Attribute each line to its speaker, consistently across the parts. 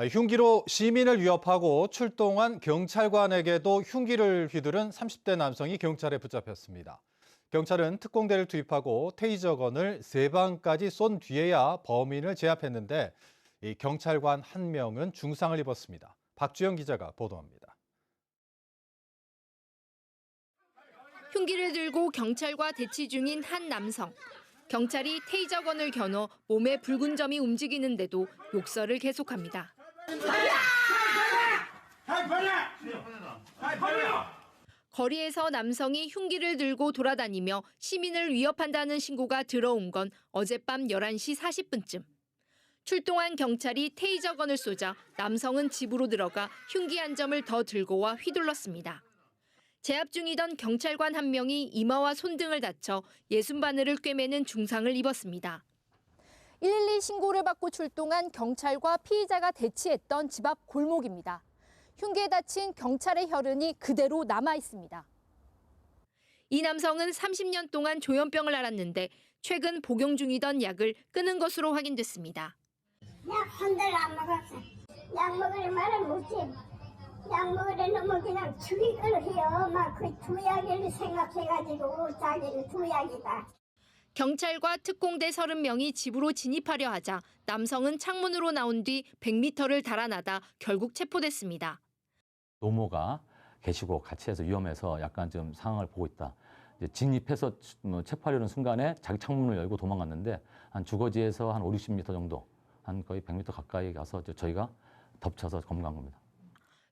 Speaker 1: 흉기로 시민을 위협하고 출동한 경찰관에게도 흉기를 휘두른 30대 남성이 경찰에 붙잡혔습니다. 경찰은 특공대를 투입하고 테이저건을 3방까지 쏜 뒤에야 범인을 제압했는데 이 경찰관 한 명은 중상을 입었습니다. 박주영 기자가 보도합니다.
Speaker 2: 흉기를 들고 경찰과 대치 중인 한 남성. 경찰이 테이저건을 겨눠 몸에 붉은 점이 움직이는데도 욕설을 계속합니다. 거리에서 남성이 흉기를 들고 돌아다니며 시민을 위협한다는 신고가 들어온 건 어젯밤 11시 40분쯤. 출동한 경찰이 테이저건을 쏘자 남성은 집으로 들어가 흉기 한 점을 더 들고 와 휘둘렀습니다. 제압 중이던 경찰관 한 명이 이마와 손등을 다쳐 60바늘을 꿰매는 중상을 입었습니다. 112 신고를 받고 출동한 경찰과 피의자가 대치했던 집 앞 골목입니다. 흉기에 다친 경찰의 혈흔이 그대로 남아 있습니다. 이 남성은 30년 동안 조현병을 앓았는데 최근 복용 중이던 약을 끊은 것으로 확인됐습니다.
Speaker 3: 약 한 달 안 먹었어. 약 먹으려 말을 못해. 약 먹으려 면 그냥 죽일 걸 해요. 막 그 두약을 생각해가지고 자기는 두약이다.
Speaker 2: 경찰과 특공대 30명이 집으로 진입하려 하자 남성은 창문으로 나온 뒤 100m를 달아나다 결국 체포됐습니다.
Speaker 4: 노모가 계시고 같이 해서 위험해서 약간 좀 상황을 보고 있다. 이제 진입해서 체포하려는 순간에 자기 창문을 열고 도망갔는데 한 주거지에서 한 50, 60m 정도, 한 거의 100m 가까이 가서 저희가 덮쳐서 검거한 겁니다.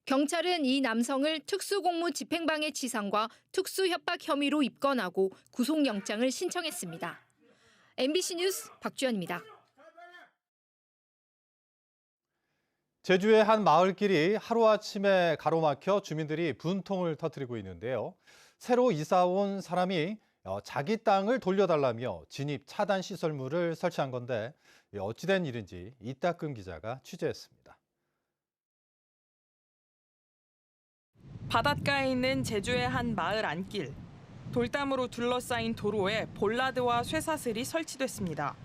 Speaker 2: 경찰은 이 남성을 특수공무집행방해치상과 특수협박 혐의로 입건하고 구속영장을 신청했습니다. MBC 뉴스 박주연입니다.
Speaker 1: 제주의 한 마을길이 하루아침에 가로막혀 주민들이 분통을 터뜨리고 있는데요. 새로 이사 온 사람이 자기 땅을 돌려달라며 진입 차단 시설물을 설치한 건데 어찌된 일인지 이따금 기자가 취재했습니다.
Speaker 5: 바닷가에 있는 제주의 한 마을 안길. 돌담으로 둘러싸인 도로에 볼라드와 쇠사슬이 설치됐습니다.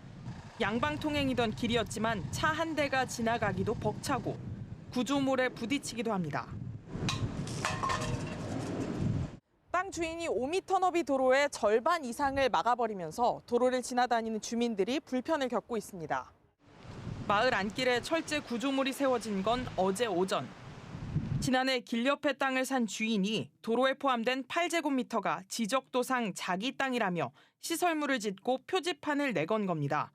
Speaker 5: 양방 통행이던 길이었지만 차 한 대가 지나가기도 벅차고 구조물에 부딪히기도 합니다. 땅 주인이 5m 너비 도로의 절반 이상을 막아버리면서 도로를 지나다니는 주민들이 불편을 겪고 있습니다. 마을 안길에 철제 구조물이 세워진 건 어제 오전. 지난해 길 옆에 땅을 산 주인이 도로에 포함된 8제곱미터가 지적도상 자기 땅이라며 시설물을 짓고 표지판을 내건 겁니다.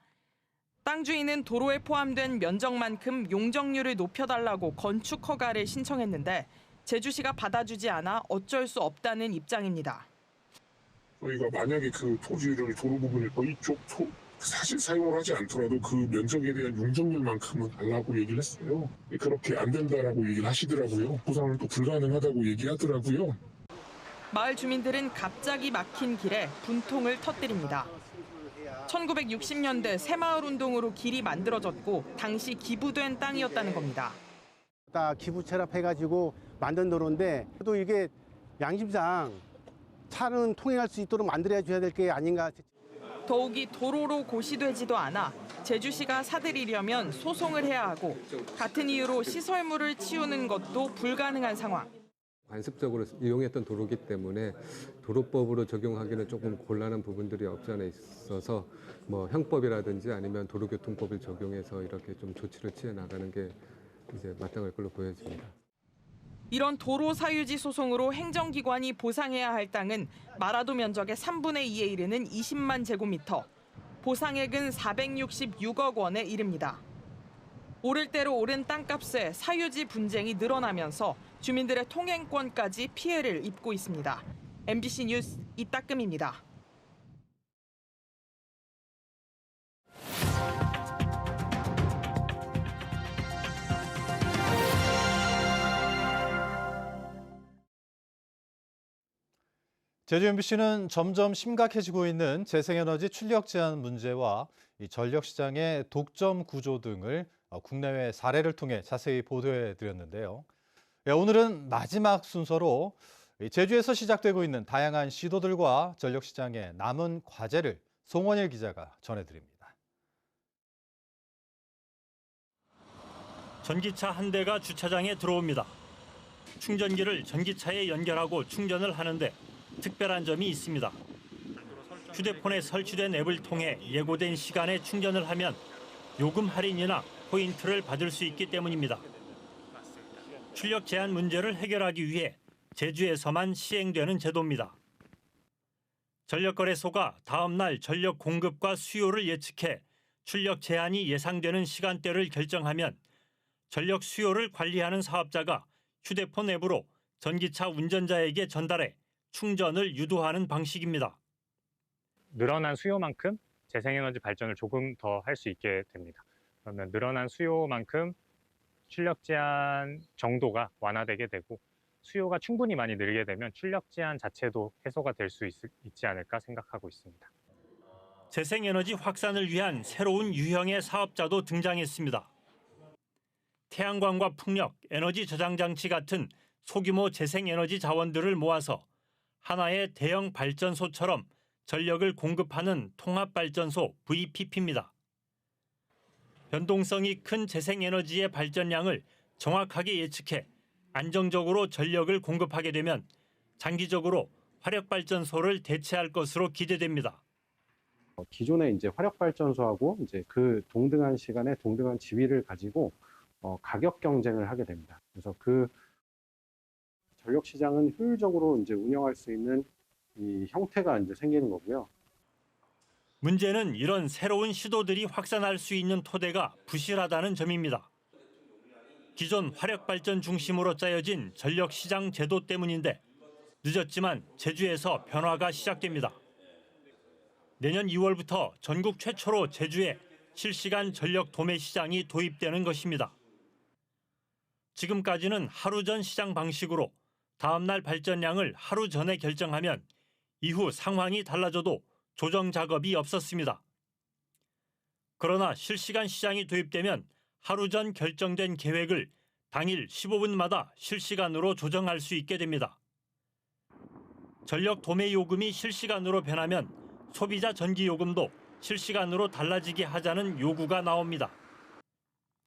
Speaker 5: 땅 주인은 도로에 포함된 면적만큼 용적률을 높여달라고 건축 허가를 신청했는데 제주시가 받아주지 않아 어쩔 수 없다는 입장입니다.
Speaker 6: 저희가 만약에 그 토지를 도로 부분을 이쪽 사실 사용을 하지 않더라도 그 면적에 대한 용적률만큼은 달라고 얘기를 했어요. 그렇게 안 된다라고 얘기를 하시더라고요. 보상은 또 불가능하다고 얘기하더라고요.
Speaker 5: 마을 주민들은 갑자기 막힌 길에 분통을 터뜨립니다. 1960년대 새마을 운동으로 길이 만들어졌고 당시 기부된 땅이었다는 겁니다.
Speaker 7: 다 기부 체납해가지고 만든 도로인데 또 이게 양심상 차는 통행할 수 있도록 만들어 줘야 될 게 아닌가.
Speaker 5: 더욱이 도로로 고시되지도 않아 제주시가 사들이려면 소송을 해야 하고 같은 이유로 시설물을 치우는 것도 불가능한 상황.
Speaker 8: 관습적으로 이용했던 도로기 때문에 도로법으로 적용하기는 조금 곤란한 부분들이 없지 않아 있어서 형법이라든지 아니면 도로교통법을 적용해서 이렇게 좀 조치를 취해 나가는 게 이제 마땅할 걸로 보여집니다.
Speaker 5: 이런 도로 사유지 소송으로 행정기관이 보상해야 할 땅은 마라도 면적의 3분의 2에 이르는 20만 제곱미터, 보상액은 466억 원에 이릅니다. 오를 대로 오른 땅값에 사유지 분쟁이 늘어나면서 주민들의 통행권까지 피해를 입고 있습니다. MBC 뉴스 이따금입니다.
Speaker 1: 제주 MBC는 점점 심각해지고 있는 재생에너지 출력 제한 문제와 이 전력 시장의 독점 구조 등을 국내외 사례를 통해 자세히 보도해 드렸는데요. 오늘은 마지막 순서로 제주에서 시작되고 있는 다양한 시도들과 전력 시장의 남은 과제를 송원일 기자가 전해드립니다.
Speaker 9: 전기차 한 대가 주차장에 들어옵니다. 충전기를 전기차에 연결하고 충전을 하는데 특별한 점이 있습니다. 휴대폰에 설치된 앱을 통해 예고된 시간에 충전을 하면 요금 할인이나 포인트를 받을 수 있기 때문입니다. 출력 제한 문제를 해결하기 위해 제주에서만 시행되는 제도입니다. 전력거래소가 다음 날 전력 공급과 수요를 예측해 출력 제한이 예상되는 시간대를 결정하면 전력 수요를 관리하는 사업자가 휴대폰 앱으로 전기차 운전자에게 전달해 충전을 유도하는 방식입니다.
Speaker 10: 늘어난 수요만큼 재생에너지 발전을 조금 더 할 수 있게 됩니다. 그러면 늘어난 수요만큼 출력 제한 정도가 완화되게 되고 수요가 충분히 많이 늘게 되면 출력 제한 자체도 해소가 될 수 있지 않을까 생각하고 있습니다.
Speaker 9: 재생에너지 확산을 위한 새로운 유형의 사업자도 등장했습니다. 태양광과 풍력, 에너지 저장 장치 같은 소규모 재생에너지 자원들을 모아서 하나의 대형 발전소처럼 전력을 공급하는 통합발전소 VPP입니다. 변동성이 큰 재생에너지의 발전량을 정확하게 예측해 안정적으로 전력을 공급하게 되면 장기적으로 화력발전소를 대체할 것으로 기대됩니다.
Speaker 11: 기존의 이제 화력발전소하고 이제 그 동등한 시간에 동등한 지위를 가지고 가격 경쟁을 하게 됩니다. 그래서 그 전력 시장은 효율적으로 이제 운영할 수 있는 이 형태가 이제 생기는 거고요.
Speaker 9: 문제는 이런 새로운 시도들이 확산할 수 있는 토대가 부실하다는 점입니다. 기존 화력발전 중심으로 짜여진 전력시장 제도 때문인데 늦었지만 제주에서 변화가 시작됩니다. 내년 2월부터 전국 최초로 제주에 실시간 전력 도매 시장이 도입되는 것입니다. 지금까지는 하루 전 시장 방식으로 다음 날 발전량을 하루 전에 결정하면 이후 상황이 달라져도 조정 작업이 없었습니다. 그러나 실시간 시장이 도입되면 하루 전 결정된 계획을 당일 15분마다 실시간으로 조정할 수 있게 됩니다. 전력 도매 요금이 실시간으로 변하면 소비자 전기 요금도 실시간으로 달라지게 하자는 요구가 나옵니다.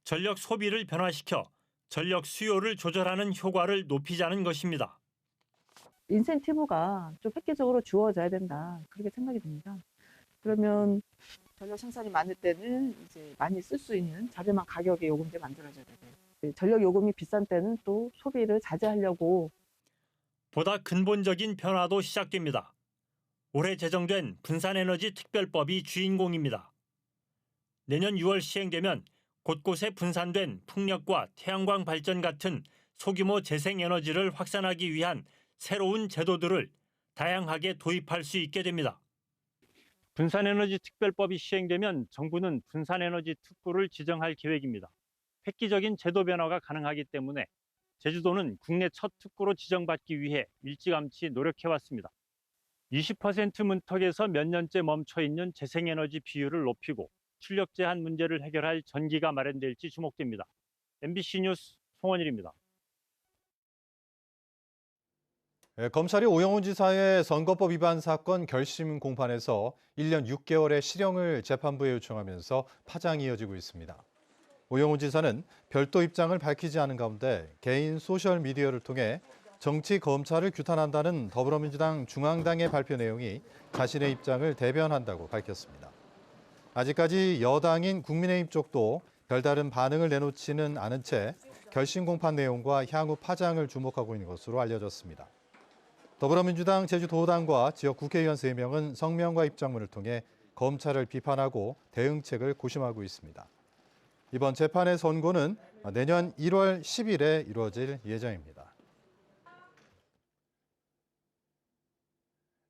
Speaker 9: 전력 소비를 변화시켜 전력 수요를 조절하는 효과를 높이자는 것입니다.
Speaker 12: 인센티브가 좀 획기적으로 주어져야 된다. 그렇게 생각이 듭니다. 그러면 전력 생산이 많을 때는 이제 많이 쓸 수 있는 저렴한 가격의 요금제 만들어져야 되고 전력 요금이 비싼 때는 또 소비를 자제하려고
Speaker 9: 보다 근본적인 변화도 시작됩니다. 올해 제정된 분산에너지 특별법이 주인공입니다. 내년 6월 시행되면 곳곳에 분산된 풍력과 태양광 발전 같은 소규모 재생에너지를 확산하기 위한 새로운 제도들을 다양하게 도입할 수 있게 됩니다. 분산에너지 특별법이 시행되면 정부는 분산에너지 특구를 지정할 계획입니다. 획기적인 제도 변화가 가능하기 때문에 제주도는 국내 첫 특구로 지정받기 위해 일찌감치 노력해왔습니다. 20% 문턱에서 몇 년째 멈춰있는 재생에너지 비율을 높이고 출력 제한 문제를 해결할 전기가 마련될지 주목됩니다. MBC 뉴스 송원일입니다.
Speaker 1: 검찰이 오영훈 지사의 선거법 위반 사건 결심 공판에서 1년 6개월의 실형을 재판부에 요청하면서 파장이 이어지고 있습니다. 오영훈 지사는 별도 입장을 밝히지 않은 가운데 개인 소셜미디어를 통해 정치 검찰을 규탄한다는 더불어민주당 중앙당의 발표 내용이 자신의 입장을 대변한다고 밝혔습니다. 아직까지 여당인 국민의힘 쪽도 별다른 반응을 내놓지는 않은 채 결심 공판 내용과 향후 파장을 주목하고 있는 것으로 알려졌습니다. 더불어민주당 제주도당과 지역 국회의원 3명은 성명과 입장문을 통해 검찰을 비판하고 대응책을 고심하고 있습니다. 이번 재판의 선고는 내년 1월 10일에 이루어질 예정입니다.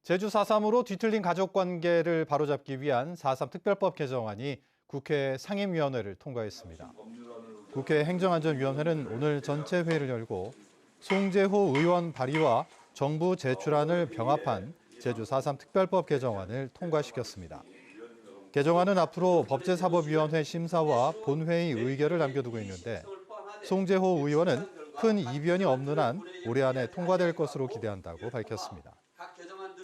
Speaker 1: 제주 4.3으로 뒤틀린 가족관계를 바로잡기 위한 4.3 특별법 개정안이 국회 상임위원회를 통과했습니다. 국회 행정안전위원회는 오늘 전체 회의를 열고 송재호 의원 발의와 정부 제출안을 병합한 제주 4.3 특별법 개정안을 통과시켰습니다. 개정안은 앞으로 법제사법위원회 심사와 본회의 의결을 남겨두고 있는데 송재호 의원은 큰 이변이 없는 한 올해 안에 통과될 것으로 기대한다고 밝혔습니다.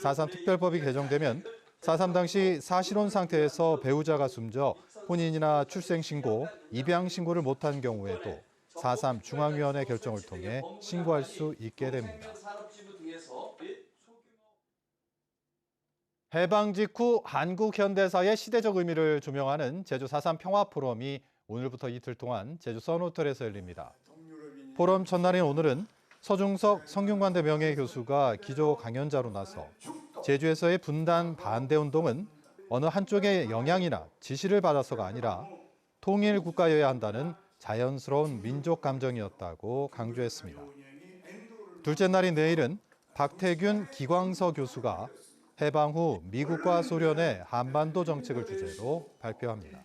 Speaker 1: 4.3 특별법이 개정되면 4.3 당시 사실혼 상태에서 배우자가 숨져 혼인이나 출생신고, 입양신고를 못한 경우에도 4.3 중앙위원회 결정을 통해 신고할 수 있게 됩니다. 해방 직후 한국 현대사의 시대적 의미를 조명하는 제주 4.3 평화포럼이 오늘부터 이틀 동안 제주 선호텔에서 열립니다. 포럼 첫날인 오늘은 서중석 성균관대 명예교수가 기조 강연자로 나서 제주에서의 분단 반대 운동은 어느 한쪽의 영향이나 지시를 받아서가 아니라 통일 국가여야 한다는 자연스러운 민족 감정이었다고 강조했습니다. 둘째 날인 내일은 박태균 기광서 교수가 해방 후 미국과 소련의 한반도 정책을 주제로 발표합니다.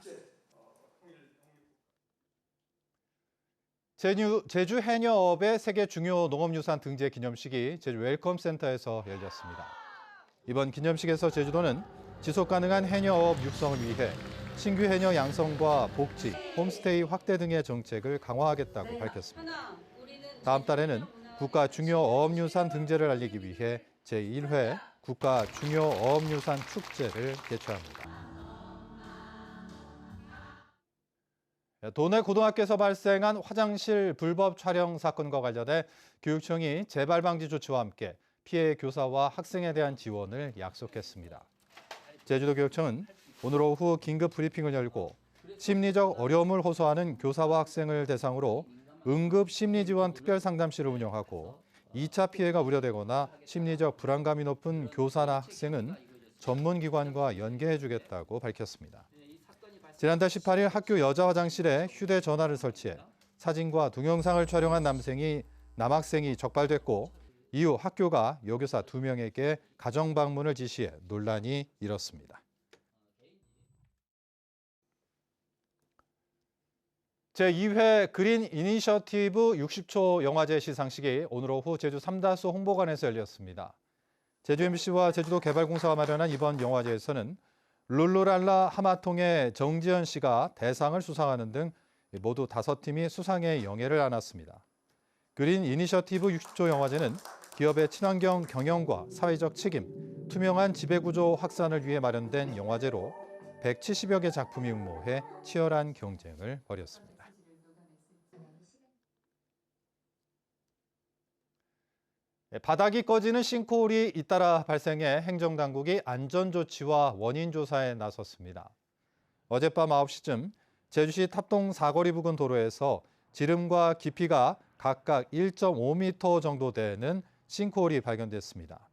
Speaker 1: 제주 해녀업의 세계 중요 농업유산 등재 기념식이 제주 웰컴센터에서 열렸습니다. 이번 기념식에서 제주도는 지속 가능한 해녀업 육성을 위해 신규 해녀 양성과 복지, 홈스테이 확대 등의 정책을 강화하겠다고 밝혔습니다. 다음 달에는 국가 중요 어업유산 등재를 알리기 위해 제1회 국가 중요 어업유산 축제를 개최합니다. 도내 고등학교에서 발생한 화장실 불법 촬영 사건과 관련해 교육청이 재발 방지 조치와 함께 피해 교사와 학생에 대한 지원을 약속했습니다. 제주도교육청은 오늘 오후 긴급 브리핑을 열고 심리적 어려움을 호소하는 교사와 학생을 대상으로 응급 심리지원 특별상담실을 운영하고 2차 피해가 우려되거나 심리적 불안감이 높은 교사나 학생은 전문기관과 연계해주겠다고 밝혔습니다. 지난달 18일 학교 여자 화장실에 휴대전화를 설치해 사진과 동영상을 촬영한 남학생이 적발됐고 이후 학교가 여교사 2명에게 가정방문을 지시해 논란이 일었습니다. 제2회 그린 이니셔티브 60초 영화제 시상식이 오늘 오후 제주 삼다수 홍보관에서 열렸습니다. 제주 MBC와 제주도 개발공사가 마련한 이번 영화제에서는 룰루랄라 하마통의 정지현 씨가 대상을 수상하는 등 모두 5팀이 수상의 영예를 안았습니다. 그린 이니셔티브 60초 영화제는 기업의 친환경 경영과 사회적 책임, 투명한 지배구조 확산을 위해 마련된 영화제로 170여 개 작품이 응모해 치열한 경쟁을 벌였습니다. 바닥이 꺼지는 싱크홀이 잇따라 발생해 행정당국이 안전조치와 원인 조사에 나섰습니다. 어젯밤 9시쯤 제주시 탑동 사거리 부근 도로에서 지름과 깊이가 각각 1.5m 정도 되는 싱크홀이 발견됐습니다.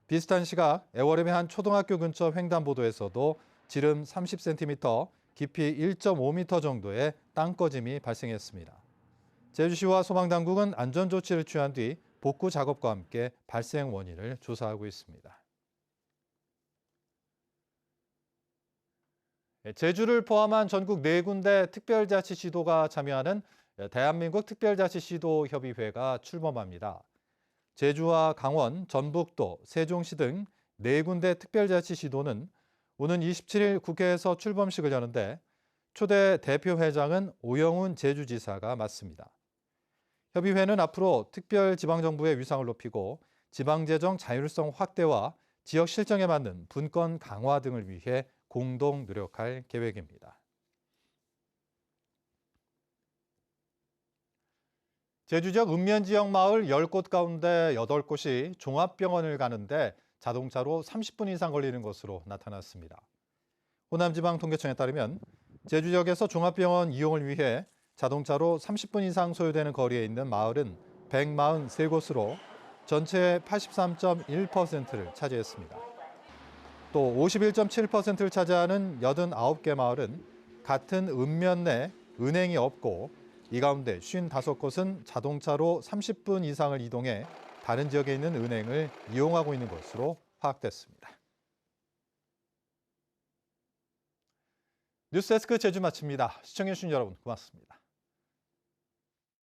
Speaker 1: 비슷한 시각 애월음의 한 초등학교 근처 횡단보도에서도 지름 30cm, 깊이 1.5m 정도의 땅꺼짐이 발생했습니다. 제주시와 소방당국은 안전조치를 취한 뒤 복구 작업과 함께 발생 원인을 조사하고 있습니다. 제주를 포함한 전국 4군데 특별자치시도가 참여하는 대한민국 특별자치시도협의회가 출범합니다. 제주와 강원, 전북도, 세종시 등 4군데 특별자치시도는 오는 27일 국회에서 출범식을 여는데 초대 대표회장은 오영훈 제주지사가 맡습니다. 협의회는 앞으로 특별지방정부의 위상을 높이고 지방재정 자율성 확대와 지역 실정에 맞는 분권 강화 등을 위해 공동 노력할 계획입니다. 제주 지역 읍면지역 마을 10곳 가운데 8곳이 종합병원을 가는데 자동차로 30분 이상 걸리는 것으로 나타났습니다. 호남지방통계청에 따르면 제주 지역에서 종합병원 이용을 위해 자동차로 30분 이상 소요되는 거리에 있는 마을은 143곳으로 전체의 83.1%를 차지했습니다. 또 51.7%를 차지하는 89개 마을은 같은 읍면 내 은행이 없고 이 가운데 55곳은 자동차로 30분 이상을 이동해 다른 지역에 있는 은행을 이용하고 있는 것으로 파악됐습니다. 뉴스데스크 제주 마칩니다. 시청해주신 여러분 고맙습니다.